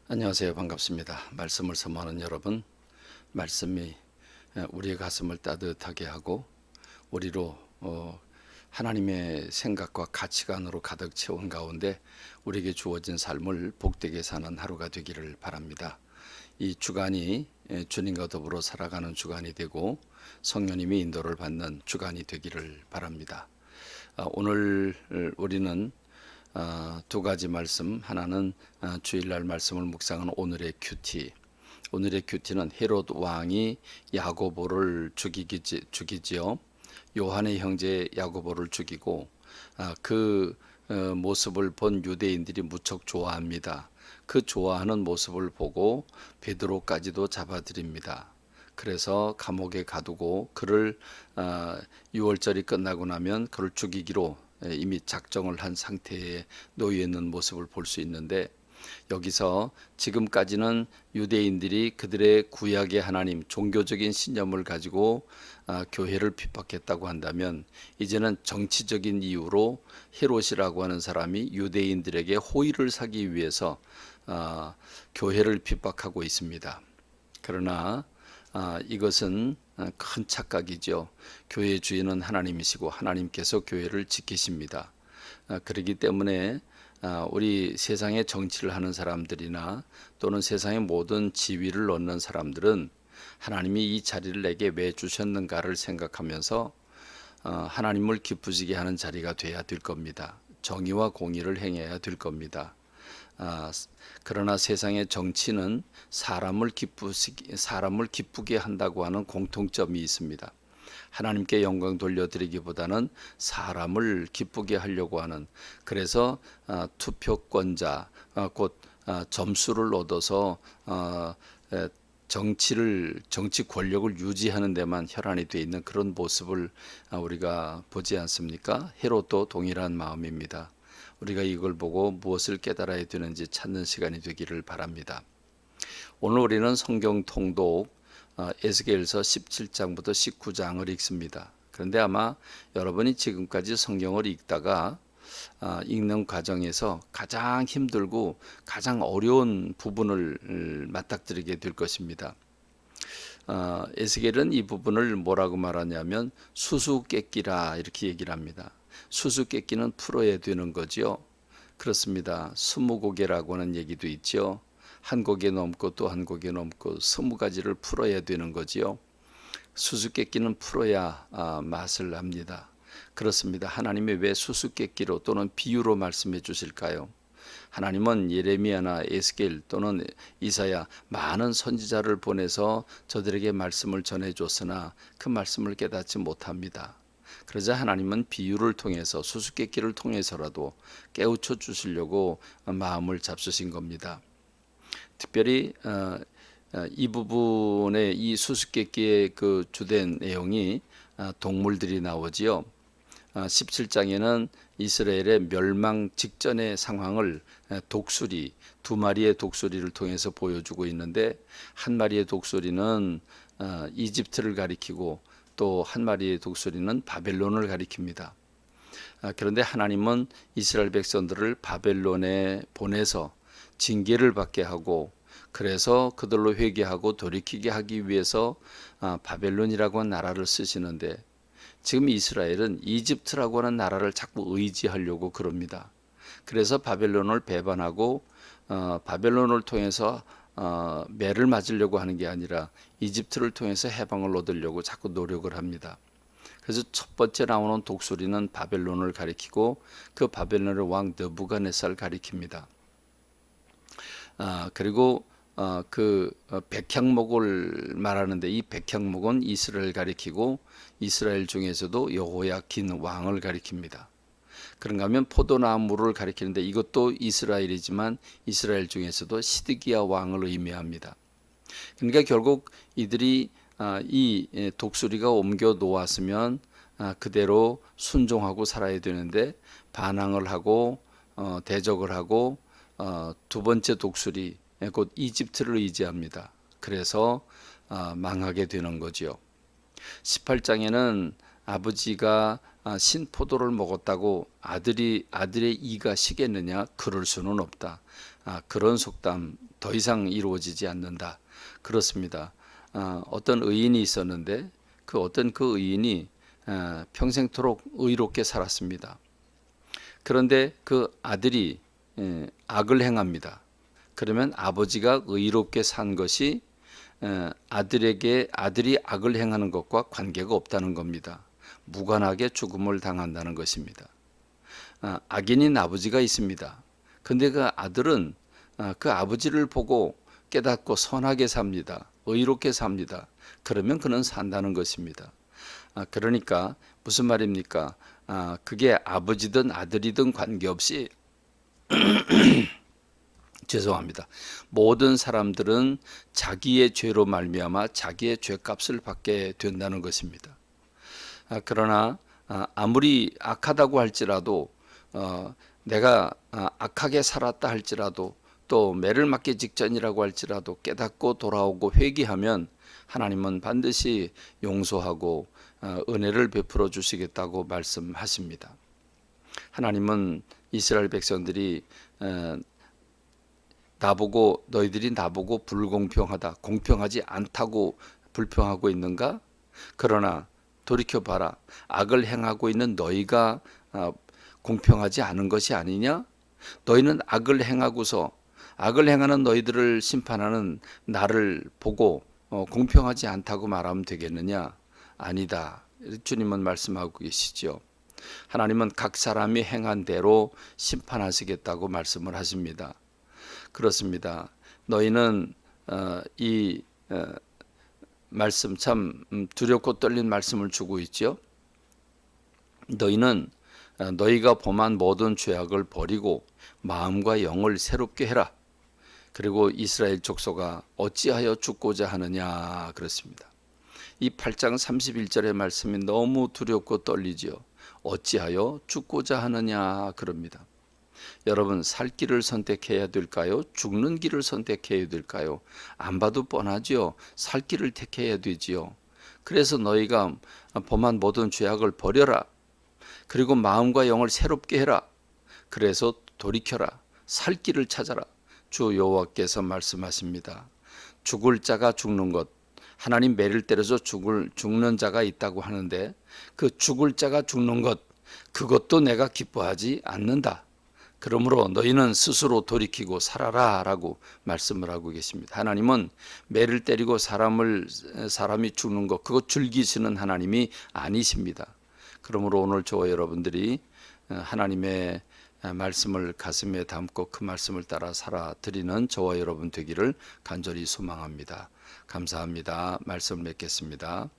안녕하세요. 반갑습니다. 말씀을 선포하는 여러분, 말씀이 우리의 가슴을 따뜻하게 하고 우리로 하나님의 생각과 가치관으로 가득 채운 가운데 우리에게 주어진 삶을 복되게 사는 하루가 되기를 바랍니다. 이 주간이 주님과 더불어 살아가는 주간이 되고 성령님이 인도를 받는 주간이 되기를 바랍니다. 오늘 우리는 두 가지 말씀, 하나는 주일날 말씀을 묵상하는 오늘의 큐티. 오늘의 큐티는 헤롯 왕이 야고보를 죽이지요. 요한의 형제 야고보를 죽이고 그 모습을 본 유대인들이 무척 좋아합니다. 그 좋아하는 모습을 보고 베드로까지도 잡아들입니다. 그래서 감옥에 가두고 그를 6월절이 끝나고 나면 그를 죽이기로 이미 작정을 한 상태에 놓여 있는 모습을 볼 수 있는데, 여기서 지금까지는 유대인들이 그들의 구약의 하나님, 종교적인 신념을 가지고 교회를 핍박했다고 한다면, 이제는 정치적인 이유로 헤롯이라고 하는 사람이 유대인들에게 호의를 사기 위해서 교회를 핍박하고 있습니다. 그러나 이것은 큰 착각이죠. 교회의 주인은 하나님이시고 하나님께서 교회를 지키십니다. 그렇기 때문에 우리 세상의 정치를 하는 사람들이나 또는 세상의 모든 지위를 얻는 사람들은 하나님이 이 자리를 내게 왜 주셨는가를 생각하면서 하나님을 기쁘시게 하는 자리가 돼야 될 겁니다. 정의와 공의를 행해야 될 겁니다. 그러나 세상의 정치는 사람을 기쁘게 한다고 하는 공통점이 있습니다. 하나님께 영광 돌려드리기보다는 사람을 기쁘게 하려고 하는, 그래서 투표권자, 곧 점수를 얻어서 정치 권력을 유지하는 데만 혈안이 되어 있는 그런 모습을 우리가 보지 않습니까? 헤롯도 동일한 마음입니다. 우리가 이걸 보고 무엇을 깨달아야 되는지 찾는 시간이 되기를 바랍니다. 오늘 우리는 성경 통독 에스겔서 17장부터 19장을 읽습니다. 그런데 아마 여러분이 지금까지 성경을 읽다가 읽는 과정에서 가장 힘들고 가장 어려운 부분을 맞닥뜨리게 될 것입니다. 에스겔은 이 부분을 뭐라고 말하냐면 수수께끼라 이렇게 얘기를 합니다. 수수께끼는 풀어야 되는 거죠. 그렇습니다. 20고개라고 하는 얘기도 있죠. 한 고개 넘고 또 한 고개 넘고 20가지를 풀어야 되는 거지요. 수수께끼는 풀어야 맛을 납니다. 그렇습니다. 하나님이 왜 수수께끼로 또는 비유로 말씀해 주실까요? 하나님은 예레미야나 에스겔 또는 이사야 많은 선지자를 보내서 저들에게 말씀을 전해줬으나 그 말씀을 깨닫지 못합니다. 그러자 하나님은 비유를 통해서 수수께끼를 통해서라도 깨우쳐 주시려고 마음을 잡수신 겁니다. 특별히 이 부분의 이 수수께끼의 그 주된 내용이 동물들이 나오지요. 17장에는 이스라엘의 멸망 직전의 상황을 독수리, 두 마리의 독수리를 통해서 보여주고 있는데, 한 마리의 독수리는 이집트를 가리키고 또 한 마리의 독수리는 바벨론을 가리킵니다. 그런데 하나님은 이스라엘 백성들을 바벨론에 보내서 징계를 받게 하고, 그래서 그들로 회개하고 돌이키게 하기 위해서 바벨론이라고 하는 나라를 쓰시는데, 지금 이스라엘은 이집트라고 하는 나라를 자꾸 의지하려고 그럽니다. 그래서 바벨론을 배반하고 바벨론을 통해서 매를 맞으려고 하는 게 아니라 이집트를 통해서 해방을 얻으려고 자꾸 노력을 합니다. 그래서 첫 번째 나오는 독수리는 바벨론을 가리키고 그 바벨론의 왕 느부갓네살을 가리킵니다. 그리고 그 백향목을 말하는데, 이 백향목은 이스라엘 가리키고 이스라엘 중에서도 여호야긴 왕을 가리킵니다. 그런가 하면 포도나무를 가리키는데 이것도 이스라엘이지만 이스라엘 중에서도 시드기야 왕을 의미합니다. 그러니까 결국 이들이 이 독수리가 옮겨 놓았으면 그대로 순종하고 살아야 되는데 반항을 하고 대적을 하고 두 번째 독수리 곧 이집트를 의지합니다. 그래서 망하게 되는 거지요. 18장에는 아버지가 신포도를 먹었다고 아들의 이가 시겠느냐? 그럴 수는 없다. 그런 속담 더 이상 이루어지지 않는다. 그렇습니다. 어떤 의인이 있었는데 그 의인이 평생토록 의롭게 살았습니다. 그런데 그 아들이 악을 행합니다. 그러면 아버지가 의롭게 산 것이 아들이 악을 행하는 것과 관계가 없다는 겁니다. 무관하게 죽음을 당한다는 것입니다. 악인인 아버지가 있습니다. 근데 그 아들은 그 아버지를 보고 깨닫고 선하게 삽니다. 의롭게 삽니다. 그러면 그는 산다는 것입니다. 그러니까 무슨 말입니까? 그게 아버지든 아들이든 관계없이 죄송합니다. 모든 사람들은 자기의 죄로 말미암아 자기의 죄값을 받게 된다는 것입니다. 그러나 아무리 악하다고 할지라도 내가 악하게 살았다 할지라도 또 매를 맞기 직전이라고 할지라도 깨닫고 돌아오고 회개하면 하나님은 반드시 용서하고 은혜를 베풀어 주시겠다고 말씀하십니다. 하나님은 이스라엘 백성들이 너희들이 나보고 불공평하다, 공평하지 않다고 불평하고 있는가? 그러나 돌이켜봐라. 악을 행하고 있는 너희가 공평하지 않은 것이 아니냐? 너희는 악을 행하고서 악을 행하는 너희들을 심판하는 나를 보고 공평하지 않다고 말하면 되겠느냐? 아니다. 주님은 말씀하고 계시죠. 하나님은 각 사람이 행한 대로 심판하시겠다고 말씀을 하십니다. 그렇습니다. 너희는 이 말씀 참 두렵고 떨린 말씀을 주고 있죠. 너희는 너희가 범한 모든 죄악을 버리고 마음과 영을 새롭게 해라. 그리고 이스라엘 족속아 어찌하여 죽고자 하느냐 그렇습니다. 이 8장 31절의 말씀이 너무 두렵고 떨리지요. 어찌하여 죽고자 하느냐 그럽니다. 여러분 살 길을 선택해야 될까요? 죽는 길을 선택해야 될까요? 안 봐도 뻔하지요. 살 길을 택해야 되지요. 그래서 너희가 범한 모든 죄악을 버려라. 그리고 마음과 영을 새롭게 해라. 그래서 돌이켜라. 살 길을 찾아라. 주 여호와께서 말씀하십니다. 죽을 자가 죽는 것. 하나님 매를 때려서 죽는 자가 있다고 하는데 그 죽을 자가 죽는 것 그것도 내가 기뻐하지 않는다. 그러므로 너희는 스스로 돌이키고 살아라 라고 말씀을 하고 계십니다. 하나님은 매를 때리고 사람이 죽는 것 그것 즐기시는 하나님이 아니십니다. 그러므로 오늘 저와 여러분들이 하나님의 말씀을 가슴에 담고 그 말씀을 따라 살아드리는 저와 여러분 되기를 간절히 소망합니다. 감사합니다. 말씀 맺겠습니다.